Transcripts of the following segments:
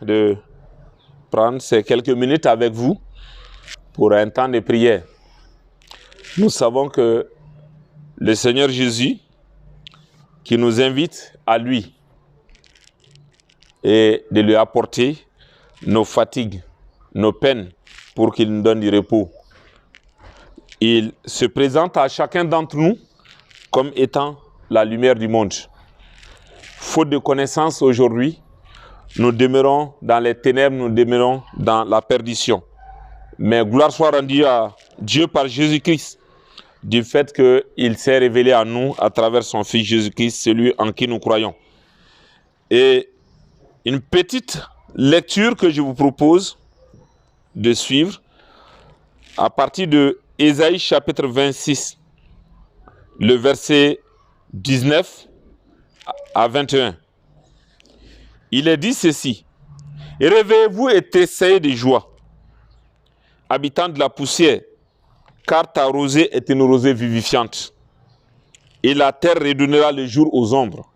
de prendre ces quelques minutes avec vous pour un temps de prière. Nous savons que le Seigneur Jésus, qui nous invite à lui et de lui apporter nos fatigues, nos peines, pour qu'il nous donne du repos. Il se présente à chacun d'entre nous comme étant la lumière du monde. Faute de connaissance aujourd'hui, nous demeurons dans les ténèbres, nous demeurons dans la perdition. Mais gloire soit rendue à Dieu par Jésus-Christ, du fait qu'il s'est révélé à nous à travers son Fils Jésus-Christ, celui en qui nous croyons. Et une petite lecture que je vous propose de suivre à partir de Ésaïe chapitre 26, le verset 19 à 21. Il est dit ceci: « Réveillez-vous et tressaillez de joie, habitants de la poussière, car ta rosée est une rosée vivifiante, et la terre redonnera le jour aux ombres.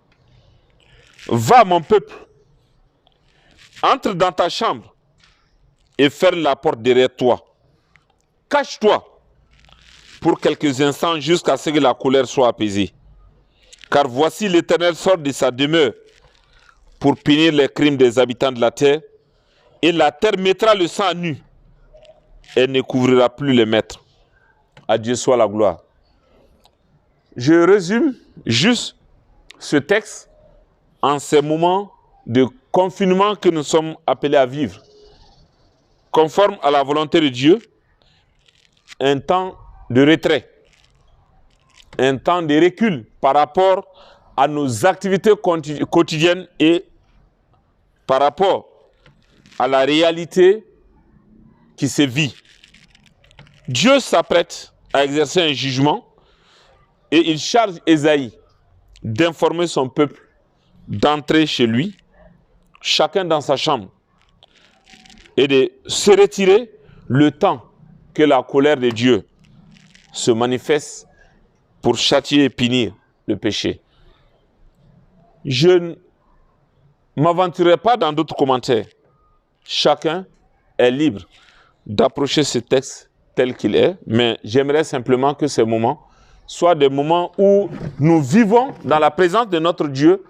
Va, mon peuple, entre dans ta chambre et ferme la porte derrière toi. Cache-toi pour quelques instants jusqu'à ce que la colère soit apaisée. Car voici l'Éternel sort de sa demeure pour punir les crimes des habitants de la terre, et la terre mettra le sang à nu. Elle ne couvrira plus les maîtres. À Dieu soit la gloire. » Je résume juste ce texte en ces moments de confinement que nous sommes appelés à vivre. Conforme à la volonté de Dieu, un temps de retrait, un temps de recul par rapport à nos activités quotidiennes et par rapport à la réalité qui se vit. Dieu s'apprête à exercer un jugement et il charge Ésaïe d'informer son peuple d'entrer chez lui, chacun dans sa chambre, et de se retirer le temps que la colère de Dieu se manifeste pour châtier et punir le péché. Je ne m'aventurerai pas dans d'autres commentaires. Chacun est libre d'approcher ce texte tel qu'il est, mais j'aimerais simplement que ces moments soient des moments où nous vivons dans la présence de notre Dieu,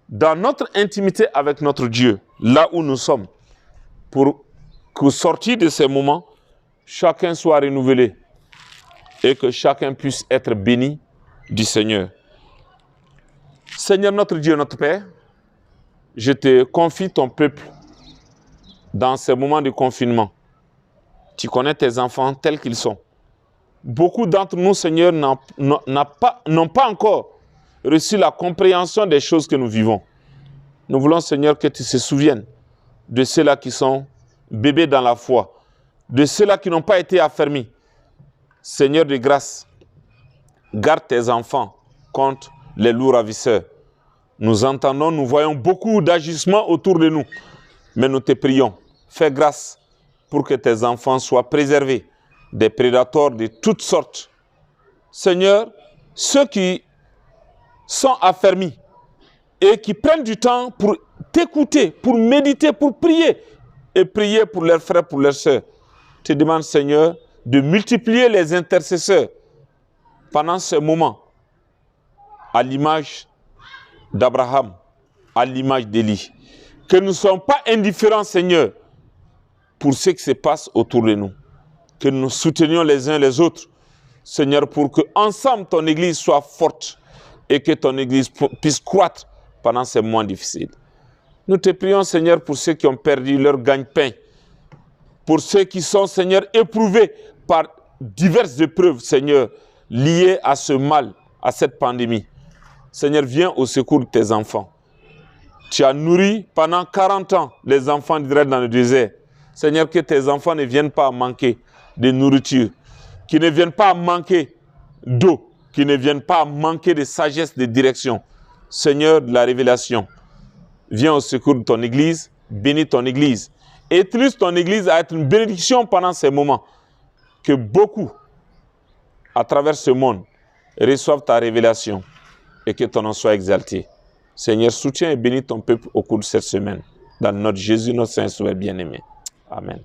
dans notre intimité avec notre Dieu, là où nous sommes, pour qu'au sortir de ces moments, chacun soit renouvelé et que chacun puisse être béni du Seigneur. Seigneur notre Dieu, notre Père, je te confie ton peuple dans ces moments de confinement. Tu connais tes enfants tels qu'ils sont. Beaucoup d'entre nous, Seigneur, n'ont pas encore reçu la compréhension des choses que nous vivons. Nous voulons, Seigneur, que tu te souviennes de ceux-là qui sont bébés dans la foi, de ceux-là qui n'ont pas été affermis. Seigneur de grâce, garde tes enfants contre les loups ravisseurs. Nous entendons, nous voyons beaucoup d'agissements autour de nous, mais nous te prions, fais grâce pour que tes enfants soient préservés des prédateurs de toutes sortes. Seigneur, ceux qui sont affermis et qui prennent du temps pour t'écouter, pour méditer, pour prier et prier pour leurs frères, pour leurs sœurs, te demande, Seigneur, de multiplier les intercesseurs pendant ce moment, à l'image d'Abraham, à l'image d'Élie. Que nous ne soyons pas indifférents, Seigneur, pour ce qui se passe autour de nous. Que nous soutenions les uns les autres, Seigneur, pour que ensemble ton Église soit forte et que ton Église puisse croître pendant ces moments difficiles. Nous te prions, Seigneur, pour ceux qui ont perdu leur gagne-pain, pour ceux qui sont, Seigneur, éprouvés par diverses épreuves, Seigneur, liées à ce mal, à cette pandémie. Seigneur, viens au secours de tes enfants. Tu as nourri pendant 40 ans les enfants d'Israël dans le désert. Seigneur, que tes enfants ne viennent pas à manquer de nourriture, qu'ils ne viennent pas à manquer d'eau, qu'ils ne viennent pas à manquer de sagesse, de direction. Seigneur de la révélation, viens au secours de ton Église, bénis ton Église. Et utilise ton Église à être une bénédiction pendant ces moments. Que beaucoup, à travers ce monde, reçoivent ta révélation et que ton nom soit exalté. Seigneur, soutiens et bénis ton peuple au cours de cette semaine. dans notre Jésus, notre Saint-Sauveur bien-aimé. Amen.